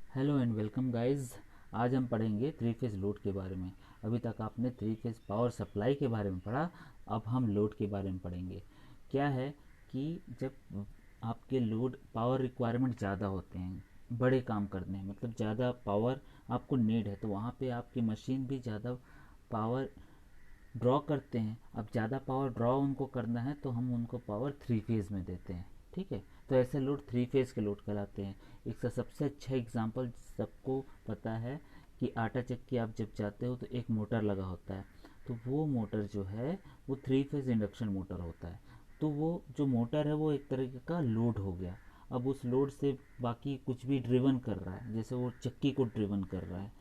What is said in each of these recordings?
Hello and welcome guys. आज हम पढ़ेंगे थ्री फेज लोड के बारे में। अभी तक आपने थ्री फेज पावर सप्लाई के बारे में पढ़ा, अब हम लोड के बारे में पढ़ेंगे। क्या है कि जब आपके लोड पावर रिक्वायरमेंट ज़्यादा होते हैं, बड़े काम करने हैं, मतलब ज़्यादा पावर आपको नीड है, तो वहाँ पे आपकी मशीन भी ज़्यादा पावर ड्रॉ करते हैं। अब ज़्यादा पावर ड्रॉ उनको करना है तो हम उनको पावर थ्री फेज में देते हैं। ठीक है, तो ऐसे लोड थ्री फेज के लोड कहलाते हैं। इसका सबसे अच्छा एग्जांपल सबको पता है कि आटा चक्की आप जब जाते हो तो एक मोटर लगा होता है, तो वो मोटर जो है वो थ्री फेज इंडक्शन मोटर होता है। तो वो जो मोटर है वो एक तरीके का लोड हो गया। अब उस लोड से बाकी कुछ भी ड्रिवन कर रहा है, जैसे वो चक्की को ड्रिवन कर रहा है।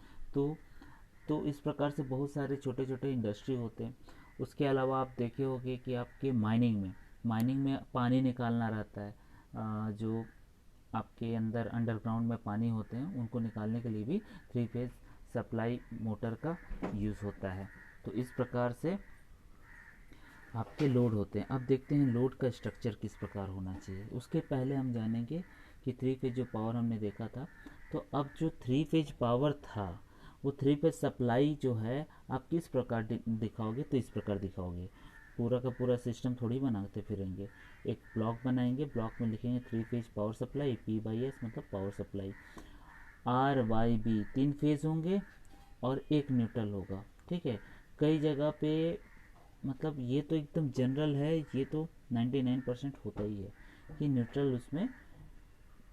तो इस प्रकार से बहुत सारे छोटे छोटे इंडस्ट्री होते हैं। उसके अलावा आप देखे होंगे कि आपके माइनिंग में पानी निकालना रहता है। जो आपके अंदर अंडरग्राउंड में पानी होते हैं उनको निकालने के लिए भी थ्री फेज सप्लाई मोटर का यूज़ होता है। तो इस प्रकार से आपके लोड होते हैं। अब देखते हैं लोड का स्ट्रक्चर किस प्रकार होना चाहिए। उसके पहले हम जानेंगे कि थ्री फेज जो पावर हमने देखा था, तो अब जो थ्री फेज पावर था वो थ्री फेज सप्लाई जो है आप किस प्रकार दिखाओगे, तो इस प्रकार दिखाओगे। पूरा का पूरा सिस्टम थोड़ी बनाते फिरेंगे। एक ब्लॉक बनाएंगे, ब्लॉक में लिखेंगे three phase power supply, P by S मतलब power supply. R Y B तीन फेज होंगे और एक न्यूट्रल होगा। ठीक है, कई जगह पे मतलब ये तो एकदम जनरल है, ये तो 99% होता ही है कि न्यूट्रल उसमें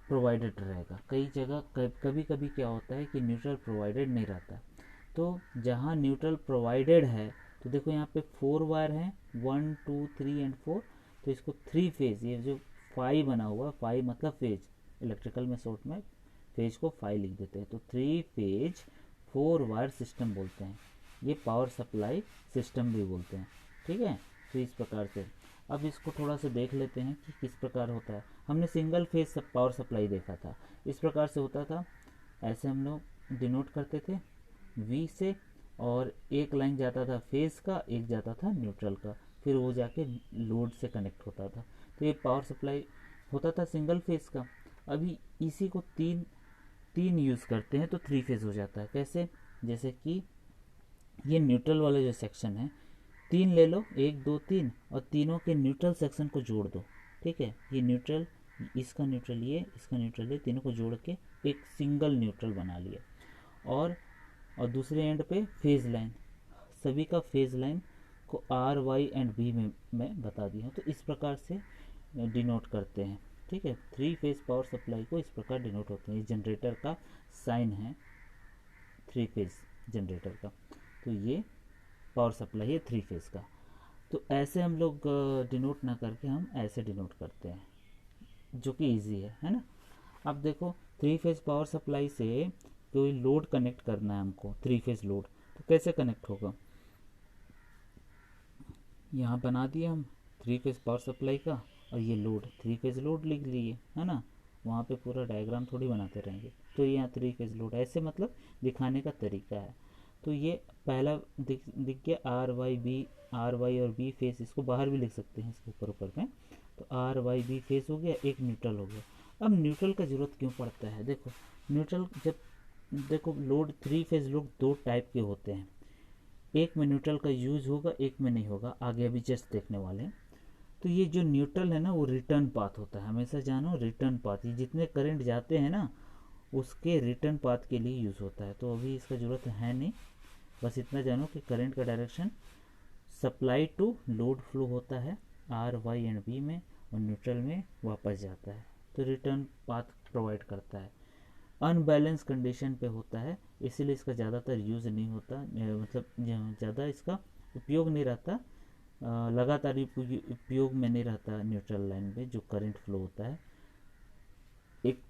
प्रोवाइडेड रहेगा। कई जगह कभी कभी क्या होता है कि न्यूट्रल प्रोवाइडेड नहीं रहता। तो जहाँ न्यूट्रल प्रोवाइडेड है, तो देखो यहाँ पे फोर वायर हैं, 1 2 3 एंड 4। तो इसको थ्री फेज, ये जो फाइव बना हुआ, फाइव मतलब फेज, इलेक्ट्रिकल में शॉर्ट में फेज को फाइव लिख देते हैं, तो three phase four wire system बोलते हैं। ये पावर सप्लाई सिस्टम भी बोलते हैं। ठीक है, तो इस प्रकार से अब इसको थोड़ा सा देख लेते हैं कि किस प्रकार होता है। हमने सिंगल फेज पावर सप्लाई देखा था, इस प्रकार से होता था। ऐसे हम लोग डिनोट करते थे वी से, और एक लाइन जाता था फेज का, एक जाता था न्यूट्रल का, फिर वो जाके लोड से कनेक्ट होता था। तो ये पावर सप्लाई होता था सिंगल फेज का। अभी इसी को तीन तीन यूज़ करते हैं तो थ्री फेज हो जाता है। कैसे? जैसे कि ये न्यूट्रल वाला जो सेक्शन है, तीन ले लो, एक दो तीन, और तीनों के न्यूट्रल सेक्शन को जोड़ दो। ठीक है, ये न्यूट्रल, इसका न्यूट्रल ये, इसका न्यूट्रल ये, तीनों को जोड़ के एक सिंगल न्यूट्रल बना लिया। और दूसरे एंड पे फेज लाइन, सभी का फेज लाइन को आर वाई एंड बी में मैं बता दिया हूँ। तो इस प्रकार से डिनोट करते हैं। ठीक है, थ्री फेज पावर सप्लाई को इस प्रकार डिनोट होते हैं। ये जनरेटर का साइन है, थ्री फेज जनरेटर का। तो ये पावर सप्लाई है थ्री फेज का। तो ऐसे हम लोग डिनोट ना करके हम ऐसे डिनोट करते हैं, जो कि इजी है ना। अब देखो, थ्री फेज पावर सप्लाई से कोई लोड कनेक्ट करना है हमको, थ्री फेज लोड, तो कैसे कनेक्ट होगा। यहाँ बना दिया हम थ्री फेज पावर सप्लाई का, और ये लोड थ्री फेज लोड लिख लिए, है ना। वहाँ पे पूरा डायग्राम थोड़ी बनाते रहेंगे। तो ये यहाँ थ्री फेज लोड ऐसे मतलब दिखाने का तरीका है। तो ये पहला दिख गया R Y B, R Y और बी फेस, इसको बाहर भी लिख सकते हैं इसके ऊपर ऊपर में। तो आर वाई बी फेस हो गया, एक न्यूट्रल हो गया। अब न्यूट्रल का ज़रूरत क्यों पड़ता है? देखो, न्यूट्रल जब, देखो लोड थ्री फेज लोड दो टाइप के होते हैं, एक में न्यूट्रल का यूज होगा, एक में नहीं होगा, आगे अभी जस्ट देखने वाले हैं। तो ये जो न्यूट्रल है ना, वो रिटर्न पाथ होता है, हमेशा जानो रिटर्न पाथ। ये जितने करंट जाते हैं ना, उसके रिटर्न पाथ के लिए यूज़ होता है। तो अभी इसका ज़रूरत है नहीं, बस इतना जानो कि करंट का direction supply to load flow होता है आर वाई एंड बी में, और न्यूट्रल में वापस जाता है, तो रिटर्न पाथ प्रोवाइड करता है। अनबैलेंस कंडीशन पे होता है, इसीलिए इसका ज़्यादातर यूज़ नहीं होता, मतलब ज़्यादा इसका उपयोग नहीं रहता, लगातार उपयोग में नहीं रहता न्यूट्रल लाइन में जो करंट फ्लो होता है। एक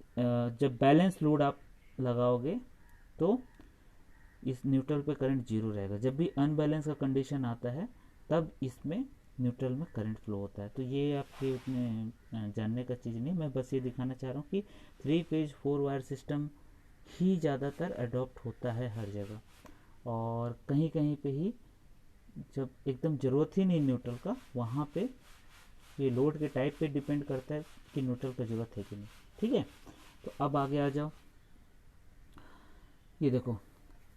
जब बैलेंस लोड आप लगाओगे तो इस न्यूट्रल पे करंट जीरो रहेगा। जब भी अनबैलेंस का कंडीशन आता है तब इसमें न्यूट्रल में करंट फ्लो होता है। तो ये आपके उतने जानने का चीज़ नहीं, मैं बस ये दिखाना चाह रहा हूँ कि three phase four wire system ही ज़्यादातर अडॉप्ट होता है हर जगह, और कहीं कहीं पे ही जब एकदम ज़रूरत ही नहीं न्यूट्रल का, वहाँ पे ये लोड के टाइप पे डिपेंड करता है कि न्यूट्रल का ज़रूरत है कि नहीं। ठीक है, तो अब आगे आ जाओ। ये देखो,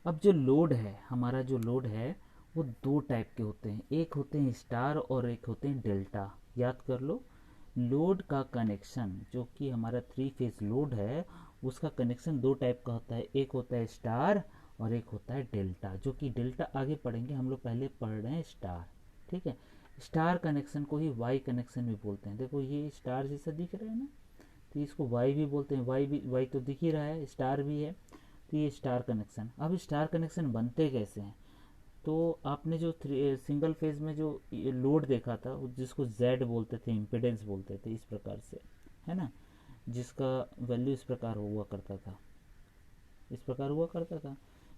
अब जो लोड है, हमारा जो लोड है वो दो टाइप के होते हैं, एक होते हैं स्टार और एक होते हैं डेल्टा। याद कर लो, लोड का कनेक्शन जो कि हमारा थ्री फेज लोड है उसका कनेक्शन दो टाइप का होता है, एक होता है स्टार और एक होता है डेल्टा। जो कि डेल्टा आगे पढ़ेंगे, हम लोग पहले पढ़ रहे हैं स्टार। ठीक है, स्टार कनेक्शन को ही वाई कनेक्शन भी बोलते हैं। देखो ये स्टार जैसा दिख रहा है ना, तो इसको वाई भी बोलते हैं। वाई भी, वाई तो दिख ही रहा है, स्टार भी है, तो ये स्टार कनेक्शन। अब स्टार कनेक्शन बनते कैसे हैं? तो आपने जो सिंगल फेज में जो लोड देखा था जिसको जेड बोलते थे, इम्पिडेंस बोलते थे, इस प्रकार से, है ना, जिसका वैल्यू इस प्रकार हुआ करता था, इस प्रकार हुआ करता था।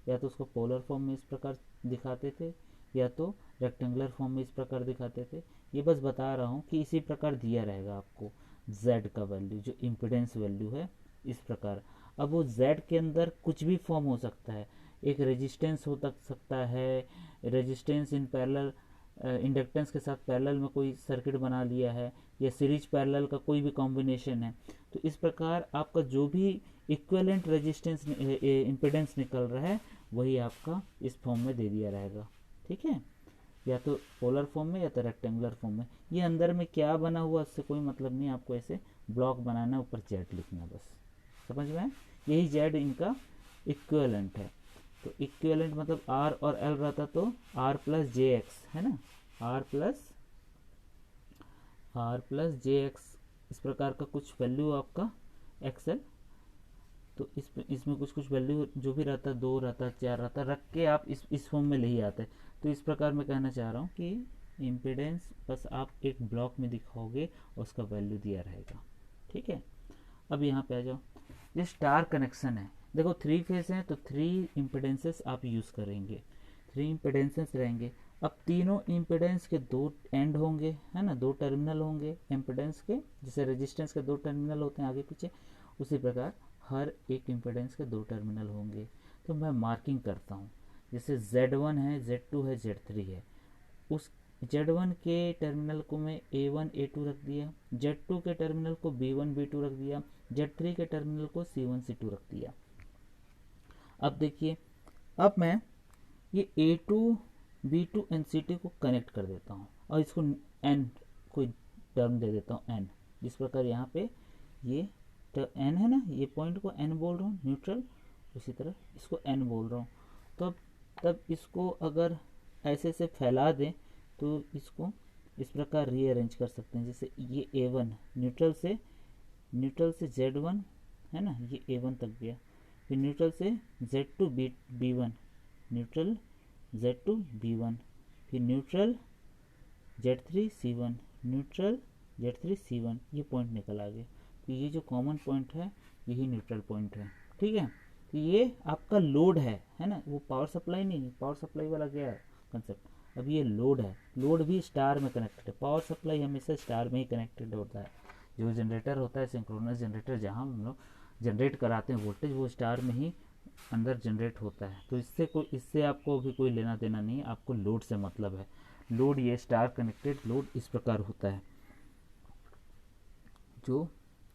या तो उसको पोलर फॉर्म में इस प्रकार दिखाते थे, या तो रेक्टेंगुलर फॉर्म में इस प्रकार दिखाते थे। ये बस बता रहा हूँ कि इसी प्रकार दिया रहेगा आपको z का वैल्यू, जो इम्पिडेंस वैल्यू है, इस प्रकार। अब वो z के अंदर कुछ भी फॉर्म हो सकता है, एक रेजिस्टेंस हो सकता है, रेजिस्टेंस इन पैरेलल, इंडक्टेंस के साथ पैरेलल में कोई सर्किट बना लिया है, या सीरीज पैरेलल का कोई भी कॉम्बिनेशन है। तो इस प्रकार आपका जो भी इक्विवेलेंट रेजिस्टेंस इम्पिडेंस निकल रहा है वही आपका इस फॉर्म में दे दिया रहेगा। ठीक है, या तो पोलर फॉर्म में या तो रेक्टेंगुलर फॉर्म में। ये अंदर में क्या बना हुआ उससे कोई मतलब नहीं, आपको ऐसे ब्लॉक बनाना, ऊपर जेड लिखना, बस समझ में है? यही जेड इनका इक्विवेलेंट है। तो इक्विवेलेंट मतलब आर और एल रहता तो आर प्लस जे एक्स, है ना, आर प्लस जे एक्स, इस प्रकार का कुछ वैल्यू आपका एक्सएल। तो इसमें कुछ कुछ वैल्यू जो भी रहता है, दो रहता है, चार रहता है, रख के आप इस फॉर्म में ले ही आते हैं। तो इस प्रकार मैं कहना चाह रहा हूँ कि इम्पिडेंस बस आप एक ब्लॉक में दिखाओगे और उसका वैल्यू दिया रहेगा। ठीक है, अब यहाँ पे आ जाओ, ये स्टार कनेक्शन है। देखो थ्री फेज है तो थ्री इम्पिडेंसेस आप यूज़ करेंगे, थ्री इम्पिडेंसेस रहेंगे। अब तीनों इम्पिडेंस के दो एंड होंगे, है ना, दो टर्मिनल होंगे इम्पिडेंस के, जैसे रेजिस्टेंस के दो टर्मिनल होते हैं आगे पीछे, उसी प्रकार हर एक इम्पिडेंस के दो टर्मिनल होंगे। तो मैं मार्किंग करता हूँ, जैसे Z1 है, Z2 है, Z3 है। उस Z1 के टर्मिनल को मैं A1 A2 रख दिया, Z2 के टर्मिनल को B1 B2 रख दिया, Z3 के टर्मिनल को C1 C2 रख दिया। अब देखिए, अब मैं ये A2 B2 एंड C2 को कनेक्ट कर देता हूँ और इसको N कोई टर्म दे देता हूँ N, जिस प्रकार यहाँ पे ये N है ना, ये पॉइंट को N बोल रहा हूँ न्यूट्रल, उसी तरह इसको N बोल रहा हूँ। तब इसको अगर ऐसे से फैला दें तो इसको इस प्रकार रीअरेंज कर सकते हैं। जैसे ये A1 न्यूट्रल से Z1, है ना, ये A1 तक गया, फिर न्यूट्रल से Z2 B1, neutral Z2 B1, फिर neutral Z3 C1, neutral Z3 C1, ये पॉइंट निकल आ गया। तो ये जो कॉमन पॉइंट है यही न्यूट्रल पॉइंट है। ठीक है, तो ये आपका लोड है ना, वो पावर सप्लाई नहीं, पावर सप्लाई वाला क्या है कंसेप्ट, अब ये लोड है। लोड भी स्टार में कनेक्टेड है, पावर सप्लाई हमेशा स्टार में ही कनेक्टेड होता है। जो जनरेटर होता है सिंक्रोनस जनरेटर, जहाँ हम लोग जनरेट कराते हैं वोल्टेज, वो स्टार में ही अंदर जनरेट होता है। तो इससे आपको भी कोई लेना देना नहीं है, आपको लोड से मतलब है। लोड, ये स्टार कनेक्टेड लोड इस प्रकार होता है, जो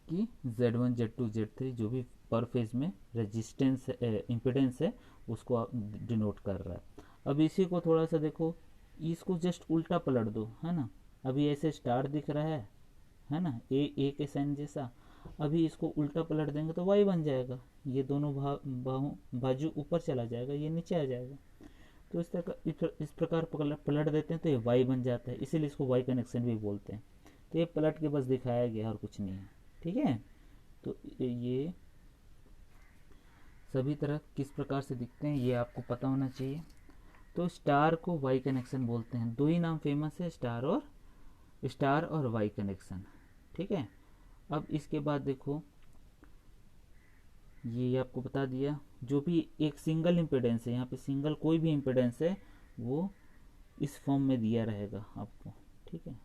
कि Z1 Z2 Z3 जो भी पर फेज में रेजिस्टेंस इम्पिडेंस है उसको आप डिनोट कर रहा है। अब इसी को थोड़ा सा देखो, इसको जस्ट उल्टा पलट दो, है ना, अभी ऐसे स्टार दिख रहा है ना, ए के साइन जैसा। अभी इसको उल्टा पलट देंगे तो वाई बन जाएगा, ये दोनों बाजू ऊपर चला जाएगा, ये नीचे आ जाएगा। तो इस प्रकार पलट देते हैं तो ये वाई बन जाता है, इसीलिए इसको वाई कनेक्शन भी बोलते हैं। तो ये पलट के बस दिखाया गया और कुछ नहीं है। ठीक है, तो ये सभी तरह किस प्रकार से दिखते हैं ये आपको पता होना चाहिए। तो स्टार को वाई कनेक्शन बोलते हैं, दो ही नाम फेमस है, स्टार और वाई कनेक्शन। ठीक है, अब इसके बाद देखो, ये आपको बता दिया, जो भी एक सिंगल इम्पिडेंस है, यहाँ पे सिंगल कोई भी इम्पिडेंस है वो इस फॉर्म में दिया रहेगा आपको। ठीक है,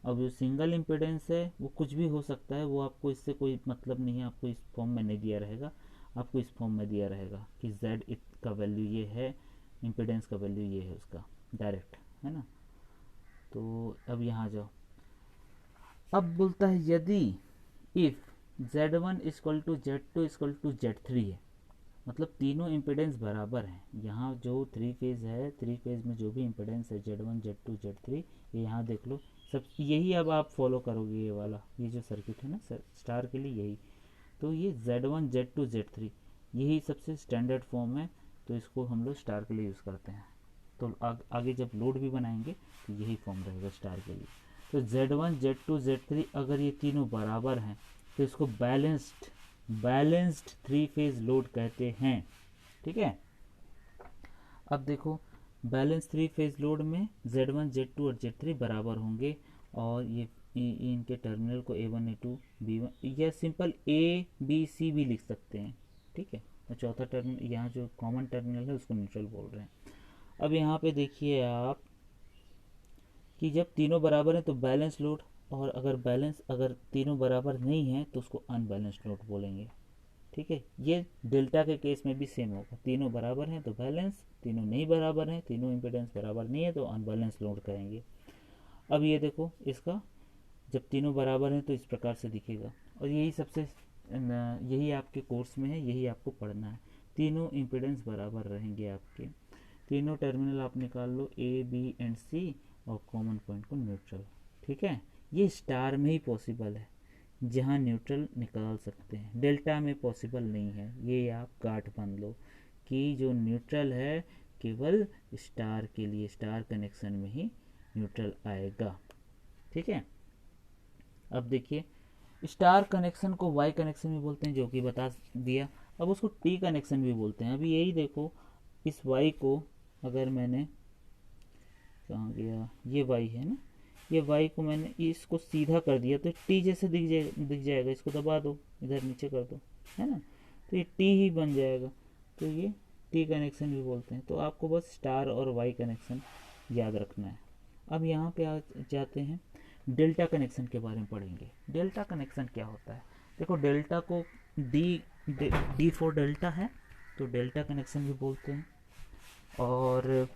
अब जो सिंगल इम्पिडेंस है वो कुछ भी हो सकता है, वो आपको इससे कोई मतलब नहीं है, आपको इस फॉर्म में नहीं दिया रहेगा, आपको इस फॉर्म में दिया रहेगा कि जेड का वैल्यू ये है, इम्पिडेंस का वैल्यू ये है उसका, डायरेक्ट, है ना। तो अब यहाँ जाओ, अब बोलता है यदि if Z1 equal to Z2 equal to Z3 है, मतलब तीनों इम्पिडेंस बराबर हैं। यहाँ जो थ्री फेज़ है, थ्री फेज़ में जो भी इम्पिडेंस है Z1 Z2 Z3, ये यहाँ देख लो सब यही अब आप फॉलो करोगे। ये वाला ये जो सर्किट है ना स्टार के लिए यही, तो ये Z1 Z2 Z3 यही सबसे स्टैंडर्ड फॉर्म है, तो इसको हम लोग स्टार के लिए यूज़ करते हैं। तो आगे जब लोड भी बनाएंगे तो यही फॉर्म रहेगा स्टार के लिए। तो Z1 Z2 Z3 अगर ये तीनों बराबर हैं तो इसको बैलेंस्ड थ्री फेज लोड कहते हैं। ठीक है, अब देखो बैलेंस थ्री फेज लोड में Z1 Z2 और Z3 बराबर होंगे, और ये इनके टर्मिनल को A1 A2 B1 या सिंपल ABC भी लिख सकते हैं। ठीक है, और चौथा टर्मिनल यहाँ जो कॉमन टर्मिनल है उसको न्यूट्रल बोल रहे हैं। अब यहाँ पे देखिए आप कि जब तीनों बराबर हैं तो बैलेंस लोड, और अगर तीनों बराबर नहीं है तो उसको अनबैलेंस्ड लोड बोलेंगे। ठीक है, ये डेल्टा के केस में भी सेम होगा, तीनों बराबर हैं तो बैलेंस, तीनों नहीं बराबर हैं, तीनों इम्पिडेंस बराबर नहीं है तो अनबैलेंस लोड कहेंगे। अब ये देखो इसका जब तीनों बराबर हैं तो इस प्रकार से दिखेगा, और यही आपके कोर्स में है, यही आपको पढ़ना है। तीनों इम्पिडेंस बराबर रहेंगे आपके, तीनों टर्मिनल आप निकाल लो A B and C और कॉमन पॉइंट को न्यूट्रल। ठीक है, ये स्टार में ही पॉसिबल है जहाँ न्यूट्रल निकाल सकते हैं, डेल्टा में पॉसिबल नहीं है। ये आप गांठ बांध लो कि जो न्यूट्रल है केवल स्टार के लिए, स्टार कनेक्शन में ही न्यूट्रल आएगा। ठीक है, अब देखिए स्टार कनेक्शन को वाई कनेक्शन भी बोलते हैं, जो कि बता दिया। अब उसको टी कनेक्शन भी बोलते हैं। अभी यही देखो इस वाई को अगर मैंने, कहाँ गया, ये वाई है ना, ये वाई को मैंने इसको सीधा कर दिया तो टी जैसे दिख जाएगा। इसको दबा दो, इधर नीचे कर दो, है ना, तो ये टी ही बन जाएगा। तो ये टी कनेक्शन भी बोलते हैं। तो आपको बस स्टार और वाई कनेक्शन याद रखना है। अब यहाँ पे आ जाते हैं डेल्टा कनेक्शन के बारे में पढ़ेंगे। डेल्टा कनेक्शन क्या होता है? देखो डेल्टा को डी फॉर डेल्टा है तो डेल्टा कनेक्शन भी बोलते हैं। और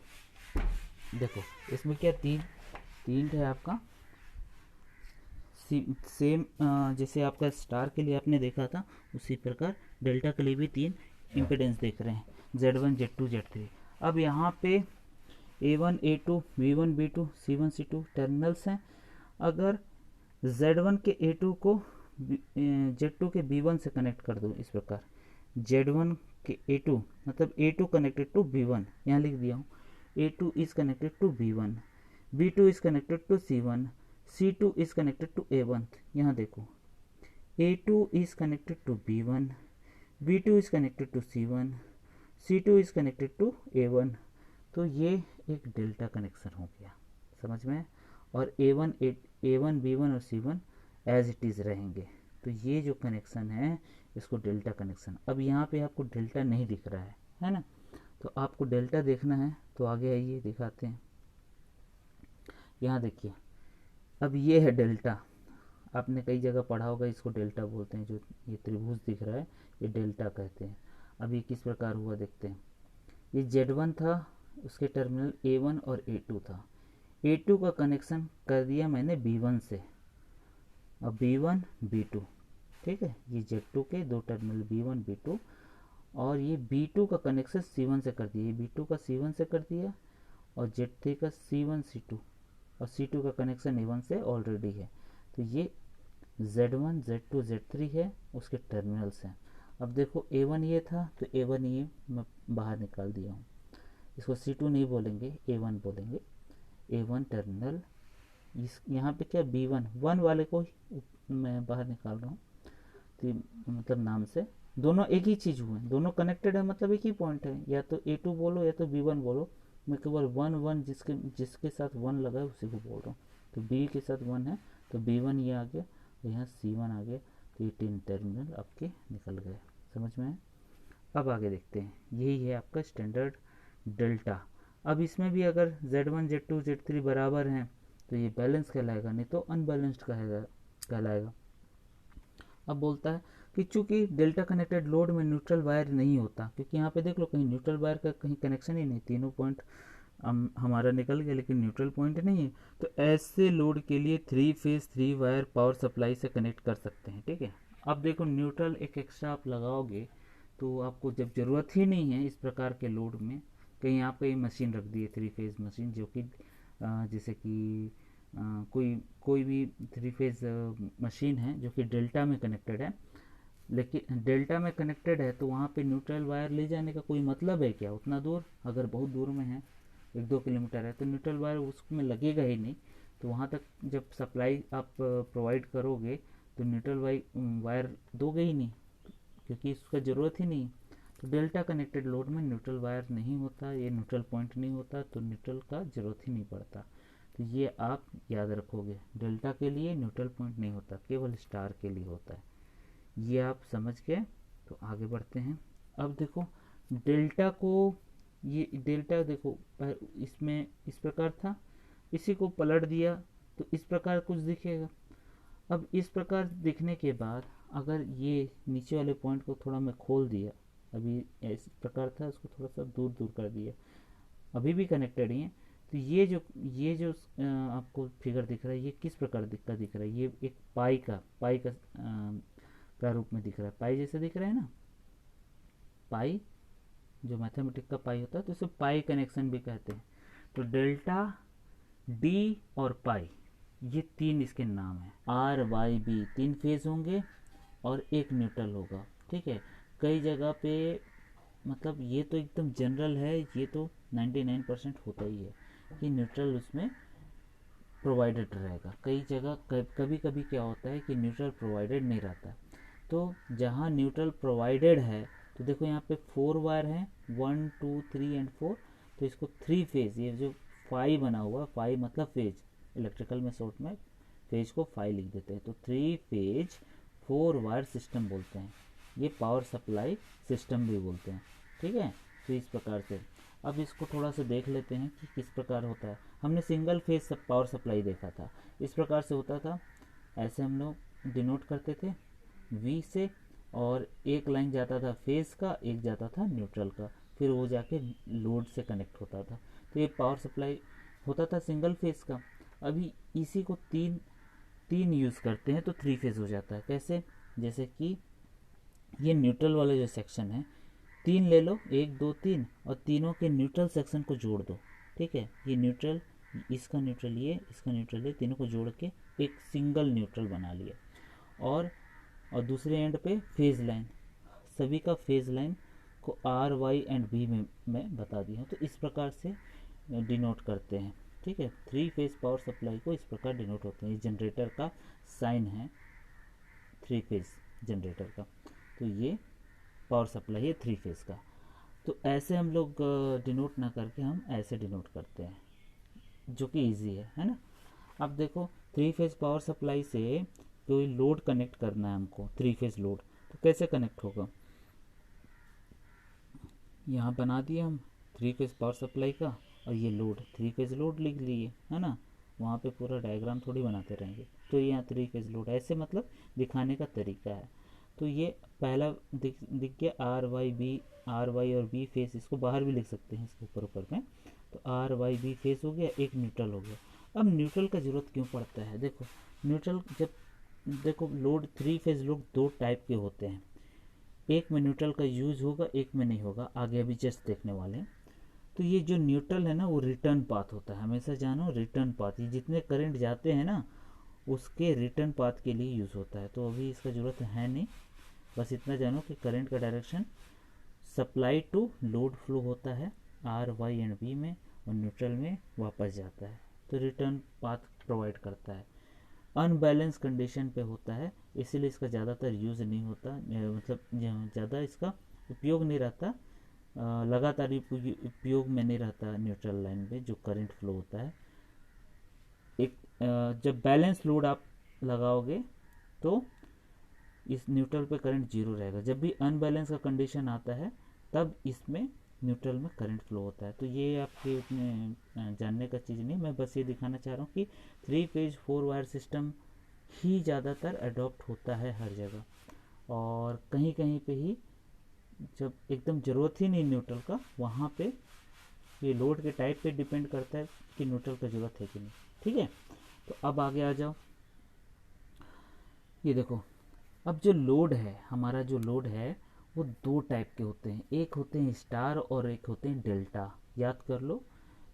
देखो इसमें क्या तीन है आपका सेम, जैसे आपका स्टार के लिए आपने देखा था उसी प्रकार डेल्टा के लिए भी तीन इम्पिडेंस देख रहे हैं, Z1 Z2 Z3। अब यहाँ पे A1 A2 B1 B2 C1 C2 terminals हैं। अगर Z1 के A2 को Z2 के B1 से कनेक्ट कर दो इस प्रकार, Z1 के A2 मतलब A2 कनेक्टेड टू B1, यहाँ लिख दिया हूँ A2 is connected to B1, B2 is connected to C1, C2 is connected to A1। यहाँ देखो A2 is connected to B1, B2 is connected to C1, C2 is connected to A1। तो ये एक delta connection हो गया, समझ में? और A1 B1 और C1 एज इट इज़ रहेंगे। तो ये जो कनेक्शन है इसको डेल्टा कनेक्शन। अब यहाँ पे आपको डेल्टा नहीं दिख रहा है ना, तो आपको डेल्टा देखना है तो आगे आइए दिखाते हैं। यहाँ देखिए अब ये है डेल्टा, आपने कई जगह पढ़ा होगा, इसको डेल्टा बोलते हैं। जो ये त्रिभुज दिख रहा है ये डेल्टा कहते हैं। अब ये किस प्रकार हुआ देखते हैं। ये Z1 था, उसके टर्मिनल A1 और A2 था। A2 का कनेक्शन कर दिया मैंने B1 से, अब B1 B2, ठीक है, ये Z2 के दो टर्मिनल B1 B2, और ये B2 का कनेक्शन C1 से कर दिया, ये B2 का C1 से कर दिया, और Z3 का C1 C2, और C2 का कनेक्शन A1 से ऑलरेडी है। तो ये Z1 Z2 Z3 है, उसके टर्मिनल्स हैं। अब देखो A1 ये था तो A1 ये मैं बाहर निकाल दिया हूँ, इसको C2 नहीं बोलेंगे A1 बोलेंगे। A1 टर्मिनल इस यहाँ पे क्या B1 1 वाले को ही मैं बाहर निकाल रहा हूँ, तो मतलब नाम से दोनों एक ही चीज़ हुए, दोनों कनेक्टेड है, मतलब एक ही पॉइंट है। या तो A2 बोलो या तो B1 बोलो, मैं केवल 1 जिसके साथ 1 लगा है उसी को बोल रहा हूँ। तो B के साथ 1 है तो B1 ये आ गया, यहाँ C1 आ गया, तो ये 3 टर्मिनल आपके निकल गए, समझ में है? अब आगे देखते हैं, यही है आपका स्टैंडर्ड डेल्टा। अब इसमें भी अगर Z1 Z2 Z3 बराबर हैं तो ये बैलेंस कहलाएगा, नहीं तो अनबैलेंस्ड कहलाएगा। अब बोलता है कि चूंकि डेल्टा कनेक्टेड लोड में न्यूट्रल वायर नहीं होता, क्योंकि यहाँ पे देख लो कहीं न्यूट्रल वायर का कहीं कनेक्शन ही नहीं, तीनों पॉइंट हमारा निकल गया लेकिन न्यूट्रल पॉइंट नहीं है, तो ऐसे लोड के लिए 3 फेज 3 वायर पावर सप्लाई से कनेक्ट कर सकते हैं। ठीक है, अब देखो न्यूट्रल एक एक्स्ट्रा आप लगाओगे तो आपको जब ज़रूरत ही नहीं है इस प्रकार के लोड में, कहीं आप कहीं मशीन रख दी है 3 फेज़ मशीन, जो कि जैसे कि कोई कोई भी 3 फेज़ मशीन है जो कि डेल्टा में कनेक्टेड है, लेकिन डेल्टा में कनेक्टेड है तो वहाँ पे न्यूट्रल वायर ले जाने का कोई मतलब है क्या? उतना दूर, अगर बहुत दूर में है 1-2 किलोमीटर है तो न्यूट्रल वायर उसमें लगेगा ही नहीं। तो वहाँ तक जब सप्लाई आप प्रोवाइड करोगे तो न्यूट्रल वायर दोगे ही नहीं, क्योंकि इसका ज़रूरत ही नहीं। तो डेल्टा कनेक्टेड लोड में न्यूट्रल वायर नहीं होता, ये न्यूट्रल पॉइंट नहीं होता, तो न्यूट्रल का ज़रूरत ही नहीं पड़ता। तो ये आप याद रखोगे, डेल्टा के लिए न्यूट्रल पॉइंट नहीं होता, केवल स्टार के लिए होता है। ये आप समझ गए। तो आगे बढ़ते हैं। अब देखो डेल्टा को, ये डेल्टा देखो इसमें इस प्रकार था, इसी को पलट दिया तो इस प्रकार कुछ दिखेगा। अब इस प्रकार दिखने के बाद अगर ये नीचे वाले पॉइंट को थोड़ा मैं खोल दिया, अभी इस प्रकार था उसको थोड़ा सा दूर दूर कर दिया, अभी भी कनेक्टेड ही है। तो ये जो आपको फिगर दिख रहा है, ये किस प्रकार का दिख रहा है? ये एक पाई का प्रारूप में दिख रहा है, पाई जैसे दिख रहा है ना, पाई जो मैथमेटिक का पाई होता है, तो इसे पाई कनेक्शन भी कहते हैं। तो डेल्टा, डी और पाई, ये 3 इसके नाम हैं। आर वाई बी 3 फेज होंगे और एक न्यूट्रल होगा, ठीक है। कई जगह पे, मतलब ये तो एकदम जनरल है, ये तो 99% होता ही है कि न्यूट्रल उसमें प्रोवाइडेड रहेगा। कई जगह कभी कभी क्या होता है कि न्यूट्रल प्रोवाइडेड नहीं रहता। तो जहाँ न्यूट्रल प्रोवाइडेड है, तो देखो यहाँ पे 4 वायर हैं, 1 2 3 एंड 4। तो इसको 3 फेज, ये जो फाई बना हुआ, फाई मतलब फेज, इलेक्ट्रिकल में शॉर्ट में फेज को फाई लिख देते हैं। तो 3 फेज 4 वायर सिस्टम बोलते हैं, ये पावर सप्लाई सिस्टम भी बोलते हैं, ठीक है। तो इस प्रकार से अब इसको थोड़ा सा देख लेते हैं कि किस प्रकार होता है। हमने सिंगल फेज पावर सप्लाई देखा था, इस प्रकार से होता था। ऐसे हम लोग डिनोट करते थे वी से, और एक लाइन जाता था फेज का, एक जाता था न्यूट्रल का, फिर वो जाके लोड से कनेक्ट होता था। तो ये पावर सप्लाई होता था सिंगल फेज का। अभी इसी को तीन तीन यूज़ करते हैं तो 3 फेज हो जाता है। कैसे? जैसे कि ये न्यूट्रल वाला जो सेक्शन है, 3 ले लो, 1 2 3, और तीनों के न्यूट्रल सेक्शन को जोड़ दो, ठीक है। ये न्यूट्रल, इसका न्यूट्रल ये, इसका न्यूट्रल ये, तीनों को जोड़ के एक सिंगल न्यूट्रल बना लिया। और दूसरे एंड पे फेज लाइन, सभी का फेज लाइन को आर वाई एंड बी में मैं बता दिया हूँ। तो इस प्रकार से डिनोट करते हैं, ठीक है। 3 फेज पावर सप्लाई को इस प्रकार डिनोट होते हैं। ये जनरेटर का साइन है, 3 फेज जनरेटर का। तो ये पावर सप्लाई है 3 फेज का। तो ऐसे हम लोग डिनोट ना करके हम ऐसे डिनोट करते हैं, जो कि इजी है ना। अब देखो 3 फेज पावर सप्लाई से कोई लोड कनेक्ट करना है हमको, 3 फेज लोड, तो कैसे कनेक्ट होगा? यहाँ बना दिए हम 3 फेज पावर सप्लाई का, और ये लोड 3 फेज लोड लिख लिए, है ना। वहाँ पे पूरा डायग्राम थोड़ी बनाते रहेंगे। तो यहाँ 3 फेज लोड ऐसे मतलब दिखाने का तरीका है। तो ये पहला दिख गया R Y B, R Y और बी फेस, इसको बाहर भी लिख सकते हैं इसके ऊपर ऊपर में। तो आर वाई बी फेस हो गया, एक न्यूट्रल हो गया। अब न्यूट्रल का ज़रूरत क्यों पड़ता है? देखो न्यूट्रल जब, देखो लोड 3 फेज लोड 2 टाइप के होते हैं, एक में न्यूट्रल का यूज होगा, एक में नहीं होगा, आगे अभी जस्ट देखने वाले हैं। तो ये जो न्यूट्रल है ना, वो रिटर्न पाथ होता है, हमेशा जानो रिटर्न पाथ, ये जितने करंट जाते हैं ना उसके रिटर्न पाथ के लिए यूज़ होता है। तो अभी इसका ज़रूरत है नहीं, बस इतना जानो कि करंट का direction supply to load flow होता है आर वाई एंड बी में, और न्यूट्रल में वापस जाता है, तो रिटर्न पाथ प्रोवाइड करता है। अनबैलेंस कंडीशन पे होता है, इसीलिए इसका ज़्यादातर यूज़ नहीं होता, मतलब ज़्यादा इसका उपयोग नहीं रहता, लगातार उपयोग में नहीं रहता न्यूट्रल लाइन पे जो करंट फ्लो होता है। एक जब बैलेंस लोड आप लगाओगे तो इस न्यूट्रल पे करंट जीरो रहेगा। जब भी अनबैलेंस का कंडीशन आता है तब इसमें न्यूट्रल में करंट फ्लो होता है। तो ये आपके उतने जानने का चीज़ नहीं, मैं बस ये दिखाना चाह रहा हूँ कि 3 फेज 4 वायर सिस्टम ही ज़्यादातर अडॉप्ट होता है हर जगह, और कहीं कहीं पे ही जब एकदम ज़रूरत ही नहीं न्यूट्रल का, वहाँ पे ये लोड के टाइप पे डिपेंड करता है कि न्यूट्रल का ज़रूरत है कि नहीं, ठीक है। तो अब आगे आ जाओ, ये देखो अब जो लोड है, हमारा जो लोड है वो दो टाइप के होते हैं, एक होते हैं स्टार और एक होते हैं डेल्टा। याद कर लो,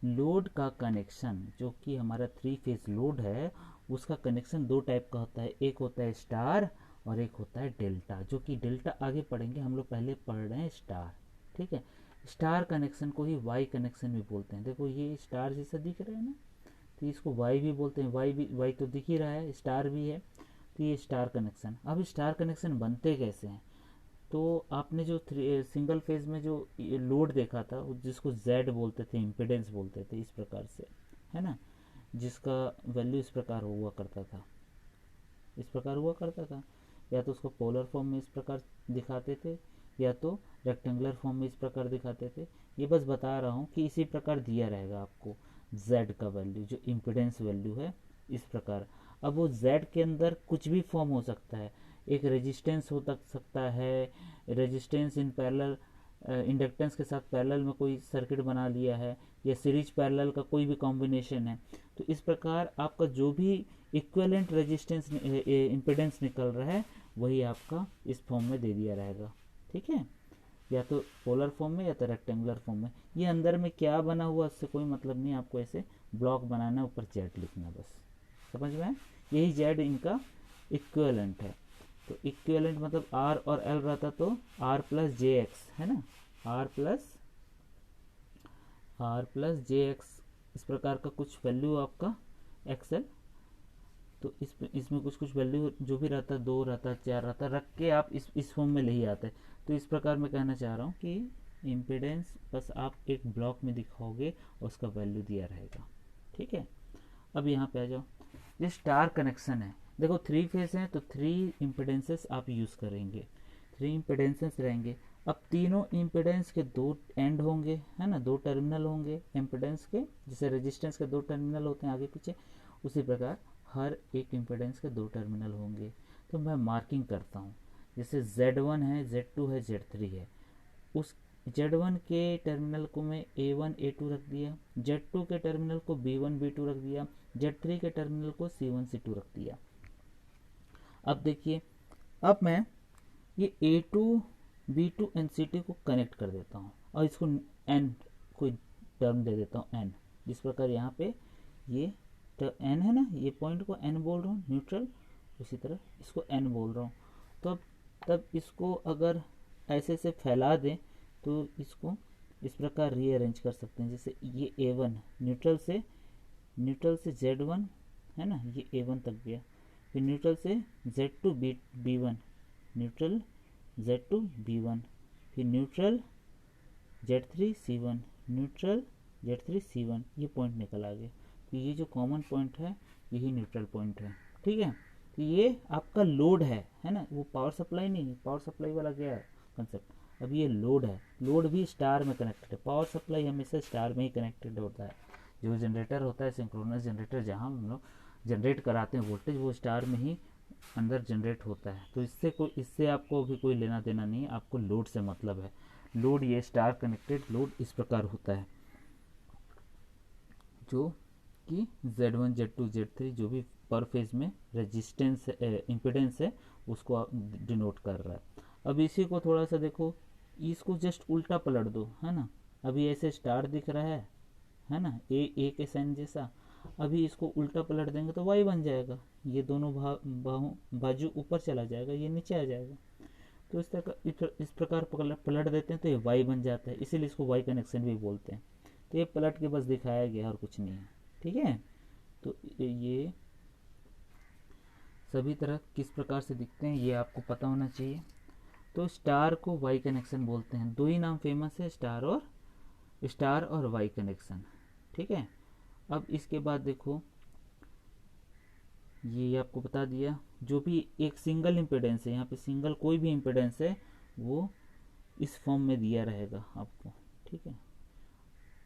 लोड का कनेक्शन जो कि हमारा थ्री फेज लोड है उसका कनेक्शन दो टाइप का होता है, एक होता है स्टार और एक होता है डेल्टा। जो कि डेल्टा आगे पढ़ेंगे, हम लोग पहले पढ़ रहे हैं स्टार। ठीक है, स्टार कनेक्शन को ही वाई कनेक्शन भी बोलते हैं। देखो ये स्टार जैसा दिख रहा है ना, तो इसको वाई भी बोलते हैं। वाई भी, वाई तो दिख ही रहा है, स्टार भी है, तो ये स्टार कनेक्शन। अब स्टार कनेक्शन बनते कैसे हैं? तो आपने जो सिंगल फेज में जो लोड देखा था जिसको जेड बोलते थे, इम्पिडेंस बोलते थे, इस प्रकार से, है ना, जिसका वैल्यू इस प्रकार हुआ करता था, इस प्रकार हुआ करता था। या तो उसको पोलर फॉर्म में इस प्रकार दिखाते थे, या तो रेक्टेंगुलर फॉर्म में इस प्रकार दिखाते थे। ये बस बता रहा हूँ कि इसी प्रकार दिया रहेगा आपको z का वैल्यू, जो इम्पिडेंस वैल्यू है, इस प्रकार। अब वो z के अंदर कुछ भी फॉर्म हो सकता है, एक रेजिस्टेंस हो सकता है, रेजिस्टेंस इन पैरेलल, इंडक्टेंस के साथ पैरेलल में कोई सर्किट बना लिया है, या सीरीज पैरेलल का कोई भी कॉम्बिनेशन है। तो इस प्रकार आपका जो भी इक्विवेलेंट रेजिस्टेंस इम्पिडेंस निकल रहा है वही आपका इस फॉर्म में दे दिया रहेगा। ठीक है, या तो पोलर फॉर्म में या तो रेक्टेंगुलर फॉर्म में। ये अंदर में क्या बना हुआ उससे कोई मतलब नहीं, आपको ऐसे ब्लॉक बनाना, ऊपर जेड लिखना, बस समझ में है। यही जेड इनका इक्विवेलेंट है। तो इक्विवेलेंट मतलब आर और एल रहता तो आर प्लस जे एक्स, है ना, आर प्लस जे एक्स, इस प्रकार का कुछ वैल्यू आपका एक्सएल। तो इसमें कुछ कुछ वैल्यू जो भी रहता है, दो रहता है, चार रहता है, रख के आप इस फॉर्म में ले ही आते हैं। तो इस प्रकार मैं कहना चाह रहा हूँ कि इम्पिडेंस बस आप एक ब्लॉक में दिखाओगे और उसका वैल्यू दिया रहेगा। ठीक है, अब यहाँ पे आ जाओ। ये स्टार कनेक्शन है, देखो थ्री फेज है तो थ्री इम्पिडेंसेस आप यूज़ करेंगे, थ्री इम्पिडेंसेस रहेंगे। अब तीनों इम्पिडेंस के दो एंड होंगे, है ना, दो टर्मिनल होंगे इम्पिडेंस के, जैसे रेजिस्टेंस के दो टर्मिनल होते हैं आगे पीछे, उसी प्रकार हर एक इम्पिडेंस के दो टर्मिनल होंगे। तो मैं मार्किंग करता हूँ, जैसे Z1 है, Z2 है, Z3 है। उस Z1 के टर्मिनल को मैं A1 A2 रख दिया, Z2 के टर्मिनल को B1 B2 रख दिया, Z3 के टर्मिनल को C1 C2 रख दिया। अब देखिए, अब मैं ये A2 B2 एंड C2 को कनेक्ट कर देता हूँ और इसको N कोई टर्म दे देता हूँ N, जिस प्रकार यहाँ पे ये N है ना, ये पॉइंट को N बोल रहा हूँ न्यूट्रल, उसी तरह इसको N बोल रहा हूँ। तो तब इसको अगर ऐसे से फैला दें तो इसको इस प्रकार रीअरेंज कर सकते हैं। जैसे ये A1 न्यूट्रल से Z1, है ना, ये A1 तक गया, फिर न्यूट्रल से Z2 B1, neutral Z2 B1, फिर neutral Z3 C1, neutral Z3 C1, ये पॉइंट निकल आ गया। तो ये जो कॉमन पॉइंट है यही न्यूट्रल पॉइंट है। ठीक है, तो ये आपका लोड है ना, वो पावर सप्लाई नहीं, पावर सप्लाई वाला गया कंसेप्ट। अब ये लोड है, लोड भी स्टार में कनेक्टेड है, पावर सप्लाई हमेशा स्टार में ही कनेक्टेड होता है। जो जनरेटर होता है सिंक्रोनस जनरेटर, जहाँ हम लोग जनरेट कराते हैं वोल्टेज, वो स्टार में ही अंदर जनरेट होता है। तो इससे आपको भी कोई लेना देना नहीं है, आपको लोड से मतलब है। लोड, ये स्टार कनेक्टेड लोड इस प्रकार होता है, जो कि Z1 Z2 Z3 जो भी पर फेज में रेजिस्टेंस इम्पिडेंस है उसको डिनोट कर रहा है। अब इसी को थोड़ा सा देखो, इसको जस्ट उल्टा पलट दो, है ना। अभी ऐसे स्टार दिख रहा है ना, ए के साइन जैसा। अभी इसको उल्टा पलट देंगे तो वाई बन जाएगा, ये दोनों बाजू ऊपर चला जाएगा, ये नीचे आ जाएगा। तो इस प्रकार पलट देते हैं तो ये वाई बन जाता है, इसीलिए इसको वाई कनेक्शन भी बोलते हैं। तो ये पलट के बस दिखाया गया और कुछ नहीं है। ठीक है, तो ये सभी तरह किस प्रकार से दिखते हैं ये आपको पता होना चाहिए। तो स्टार को वाई कनेक्शन बोलते हैं, दो ही नाम फेमस है, स्टार और वाई कनेक्शन। ठीक है, अब इसके बाद देखो, ये आपको बता दिया, जो भी एक सिंगल इम्पिडेंस है, यहाँ पे सिंगल कोई भी इम्पिडेंस है वो इस फॉर्म में दिया रहेगा आपको। ठीक है,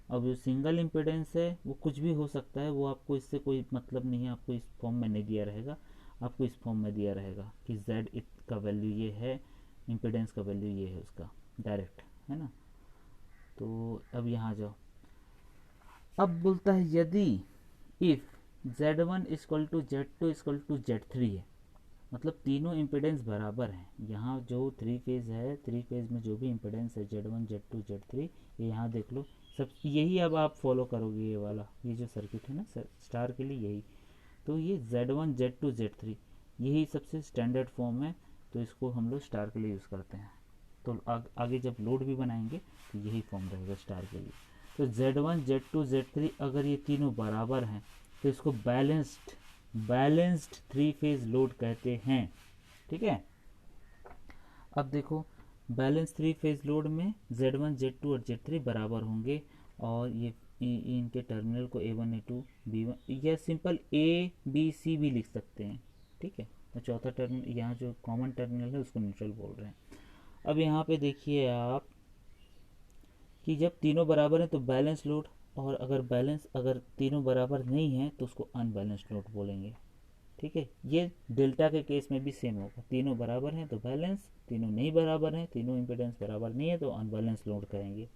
अब जो सिंगल इम्पिडेंस है वो कुछ भी हो सकता है, वो आपको इससे कोई मतलब नहीं है, आपको इस फॉर्म में नहीं दिया रहेगा, आपको इस फॉर्म में दिया रहेगा कि Z का वैल्यू ये है, इम्पिडेंस का वैल्यू ये है उसका, डायरेक्ट, है ना। तो अब यहाँ जाओ, अब बोलता है यदि if Z1 equal to Z2 equal to Z3 है, मतलब तीनों इम्पिडेंस बराबर हैं। यहाँ जो थ्री फेज़ है, थ्री फेज़ में जो भी इम्पिडेंस है Z1 Z2 Z3, ये यहाँ देख लो सब यही अब आप फॉलो करोगे। ये वाला ये जो सर्किट है ना स्टार के लिए यही, तो ये Z1 Z2 Z3 यही सबसे स्टैंडर्ड फॉर्म है, तो इसको हम लोग स्टार के लिए यूज़ करते हैं। तो आगे जब लोड भी बनाएंगे तो यही फॉर्म रहेगा स्टार के लिए। तो Z1 Z2 Z3 अगर ये तीनों बराबर हैं तो इसको बैलेंस्ड थ्री फेज लोड कहते हैं। ठीक है, अब देखो बैलेंस थ्री फेज लोड में Z1 Z2 और Z3 बराबर होंगे, और ये इनके टर्मिनल को A1 A2 B1 या सिंपल ABC भी लिख सकते हैं। ठीक है, तो चौथा टर्मिनल यहाँ जो कॉमन टर्मिनल है उसको न्यूट्रल बोल रहे हैं। अब यहाँ पे देखिए आप कि जब तीनों बराबर हैं तो बैलेंस लोड, और अगर तीनों बराबर नहीं है तो उसको अनबैलेंस्ड लोड बोलेंगे। ठीक है, ये डेल्टा के केस में भी सेम होगा, तीनों बराबर हैं तो बैलेंस, तीनों नहीं बराबर हैं, तीनों इम्पिडेंस बराबर नहीं है तो अनबैलेंस लोड कहेंगे।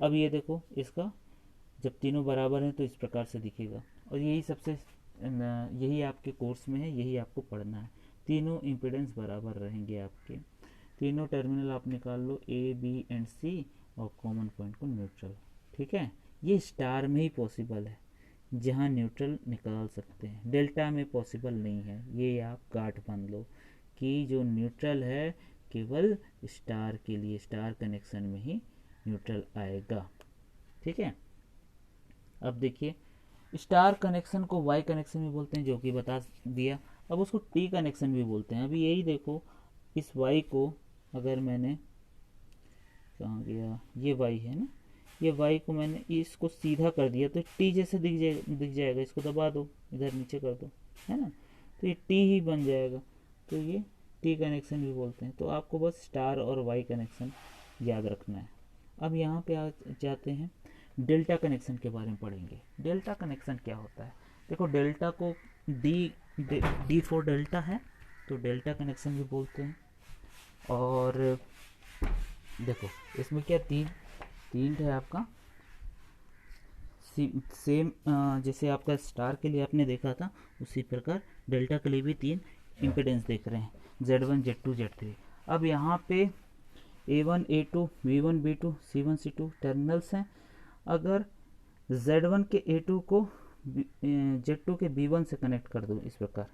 अब ये देखो इसका जब तीनों बराबर हैं तो इस प्रकार से दिखेगा, और यही आपके कोर्स में है, यही आपको पढ़ना है। तीनों इम्पिडेंस बराबर रहेंगे आपके, तीनों टर्मिनल आप निकाल लो A B and C और कॉमन पॉइंट को न्यूट्रल। ठीक है, ये स्टार में ही पॉसिबल है जहाँ न्यूट्रल निकाल सकते हैं, डेल्टा में पॉसिबल नहीं है। ये आप गांठ बांध लो कि जो न्यूट्रल है केवल स्टार के लिए, स्टार कनेक्शन में ही न्यूट्रल आएगा। ठीक है, अब देखिए स्टार कनेक्शन को वाई कनेक्शन भी बोलते हैं, जो कि बता दिया। अब उसको टी कनेक्शन भी बोलते हैं। अभी यही देखो, इस वाई को अगर मैंने, कहाँ गया, ये वाई है ना, ये वाई को मैंने इसको सीधा कर दिया तो टी जैसे दिख जाएगा। इसको दबा दो, इधर नीचे कर दो, है ना, तो ये टी ही बन जाएगा। तो ये टी कनेक्शन भी बोलते हैं। तो आपको बस स्टार और वाई कनेक्शन याद रखना है। अब यहाँ पे आ जाते हैं, डेल्टा कनेक्शन के बारे में पढ़ेंगे। डेल्टा कनेक्शन क्या होता है? देखो डेल्टा को डी फॉर डेल्टा है तो डेल्टा कनेक्शन भी बोलते हैं। और देखो इसमें क्या तीन है आपका सेम, जैसे आपका स्टार के लिए आपने देखा था उसी प्रकार डेल्टा के लिए भी तीन इम्पिडेंस देख रहे हैं, Z1 Z2 Z3। अब यहाँ पे A1 A2 B1 B2 C1 C2 terminals हैं। अगर Z1 के A2 को Z2 के B1 से कनेक्ट कर दो इस प्रकार,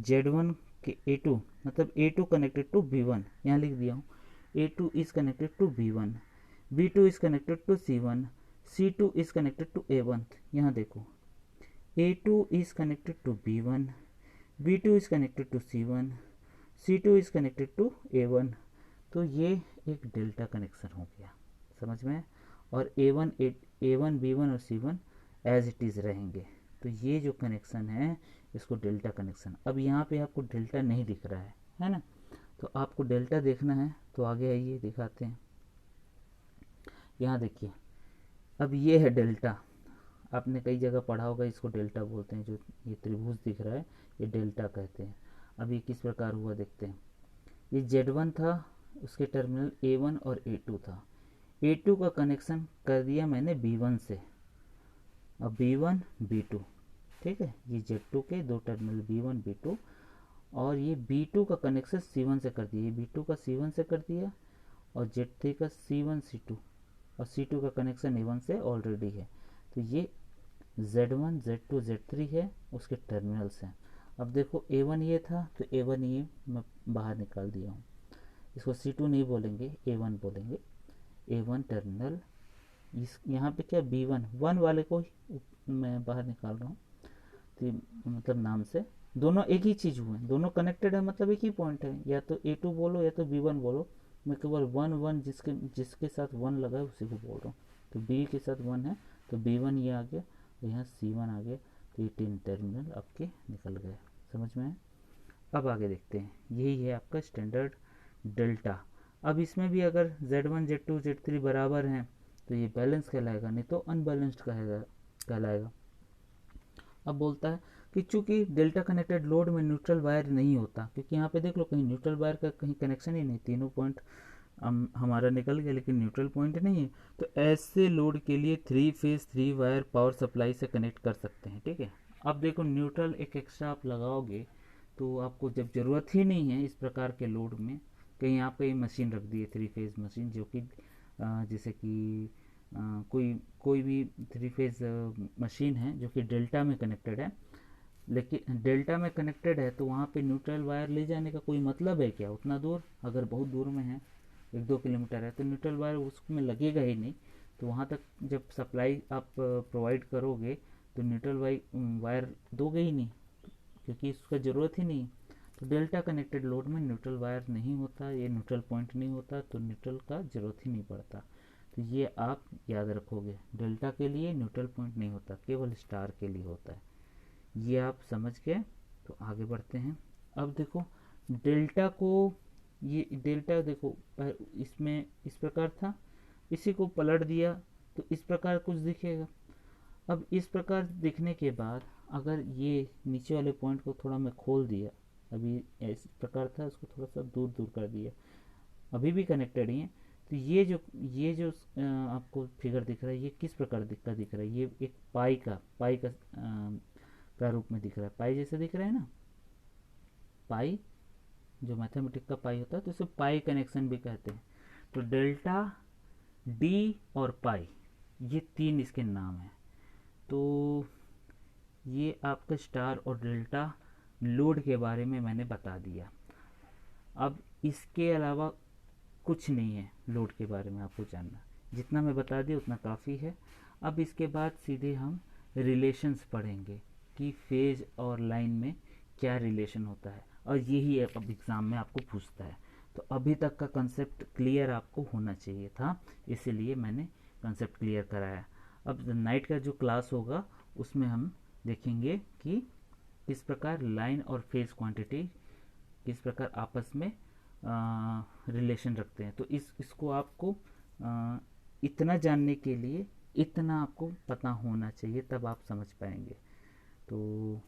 Z1 के A2 मतलब A2 कनेक्टेड टू B1, यहाँ लिख दिया हूँ, A2 is connected to B1, B2 is connected to C1, C2 is connected to A1। यहाँ देखो A2 is connected to B1, B2 is connected to C1, C2 is connected to A1। तो ये एक delta connection हो गया, समझ में। और A1 B1 और C1 एज इट इज़ रहेंगे। तो ये जो कनेक्शन है इसको डेल्टा कनेक्शन। अब यहाँ पे आपको डेल्टा नहीं दिख रहा है ना, तो आपको डेल्टा देखना है तो आगे आइए दिखाते हैं। यहाँ देखिए, अब ये है डेल्टा, आपने कई जगह पढ़ा होगा, इसको डेल्टा बोलते हैं। जो ये त्रिभुज दिख रहा है ये डेल्टा कहते हैं। अब ये किस प्रकार हुआ देखते हैं। ये Z1 था, उसके टर्मिनल A1 और A2 था, A2 का कनेक्शन कर दिया मैंने B1 से, अब B1 B2, ठीक है, ये Z2 के दो टर्मिनल B1 B2, और ये B2 का कनेक्शन C1 से कर दिया, ये B2 का C1 से कर दिया, और Z3 का C1 C2, और C2 का कनेक्शन A1 से ऑलरेडी है। तो ये Z1 Z2 Z3 है, उसके टर्मिनल्स हैं। अब देखो A1 ये था तो A1 ये मैं बाहर निकाल दिया हूँ, इसको C2 नहीं बोलेंगे A1 बोलेंगे। A1 टर्मिनल, इस यहाँ पे क्या B1 1 वाले को मैं बाहर निकाल रहा हूँ, तो मतलब नाम से दोनों एक ही चीज़ हुए, दोनों कनेक्टेड है, मतलब एक ही पॉइंट है, या तो A2 बोलो या तो B1 बोलो। मैं केवल 1 जिसके साथ 1 लगा है उसी को बोल रहा हूँ। तो B के साथ 1 है तो B1 ये आ गया, यहाँ C1 आ गया, तो ये 3 टर्मिनल आपके निकल गए, समझ में है। अब आगे देखते हैं, यही है आपका स्टैंडर्ड डेल्टा। अब इसमें भी अगर Z1 Z2 Z3 बराबर हैं तो ये बैलेंस कहलाएगा, नहीं तो अनबैलेंस्ड कहलाएगा। अब बोलता है कि चूंकि डेल्टा कनेक्टेड लोड में न्यूट्रल वायर नहीं होता, क्योंकि यहाँ पे देख लो कहीं न्यूट्रल वायर का कहीं कनेक्शन ही नहीं, तीनों पॉइंट हमारा निकल गया लेकिन न्यूट्रल पॉइंट नहीं है, तो ऐसे लोड के लिए 3 फेज 3 वायर पावर सप्लाई से कनेक्ट कर सकते हैं। ठीक है, अब देखो न्यूट्रल एक एक्स्ट्रा आप लगाओगे तो आपको जब ज़रूरत ही नहीं है इस प्रकार के लोड में, कहीं आप कहीं मशीन रख दी है थ्री फेज़ मशीन, जो कि जैसे कि कोई कोई भी थ्री फेज़ मशीन है जो कि डेल्टा में कनेक्टेड है, लेकिन डेल्टा में कनेक्टेड है तो वहाँ पे न्यूट्रल वायर ले जाने का कोई मतलब है क्या? उतना दूर, अगर बहुत दूर में है, 1-2 किलोमीटर है, तो न्यूट्रल वायर उसमें लगेगा ही नहीं। तो वहाँ तक जब सप्लाई आप प्रोवाइड करोगे तो न्यूट्रल वायर दोगे ही नहीं, क्योंकि इसका ज़रूरत ही नहीं। तो डेल्टा कनेक्टेड लोड में न्यूट्रल वायर नहीं होता, ये न्यूट्रल पॉइंट नहीं होता, तो न्यूट्रल का ज़रूरत ही नहीं पड़ता। तो ये आप याद रखोगे, डेल्टा के लिए न्यूट्रल पॉइंट नहीं होता, केवल स्टार के लिए होता है। ये आप समझ गए। तो आगे बढ़ते हैं। अब देखो डेल्टा को, ये डेल्टा देखो इसमें इस प्रकार था, इसी को पलट दिया तो इस प्रकार कुछ दिखेगा। अब इस प्रकार दिखने के बाद अगर ये नीचे वाले पॉइंट को थोड़ा मैं खोल दिया, अभी इस प्रकार था, उसको थोड़ा सा दूर दूर कर दिया, अभी भी कनेक्टेड ही है। तो ये जो आपको फिगर दिख रहा है, ये किस प्रकार का दिख रहा है? ये एक पाई का रूप में दिख रहा है, पाई जैसे दिख रहा है ना, पाई, जो मैथमेटिक का पाई होता है, तो इसे पाई कनेक्शन भी कहते हैं। तो डेल्टा, डी और पाई, ये तीन इसके नाम हैं। तो ये आपका स्टार और डेल्टा लोड के बारे में मैंने बता दिया। अब इसके अलावा कुछ नहीं है लोड के बारे में आपको जानना, जितना मैं बता दिया उतना काफ़ी है। अब इसके बाद सीधे हम रिलेशंस पढ़ेंगे कि फेज और लाइन में क्या रिलेशन होता है, और यही अब एग्ज़ाम में आपको पूछता है। तो अभी तक का कंसेप्ट क्लियर आपको होना चाहिए था, इसीलिए मैंने कंसेप्ट क्लियर कराया। अब नाइट का जो क्लास होगा उसमें हम देखेंगे कि किस प्रकार लाइन और फेज क्वांटिटी किस प्रकार आपस में रिलेशन रखते हैं। तो इसको आपको इतना जानने के लिए इतना आपको पता होना चाहिए, तब आप समझ पाएंगे। तो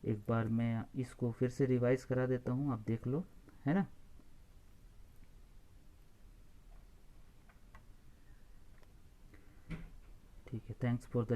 एक बार मैं इसको फिर से रिवाइज करा देता हूँ, आप देख लो, है ना। ठीक है, थैंक्स फॉर द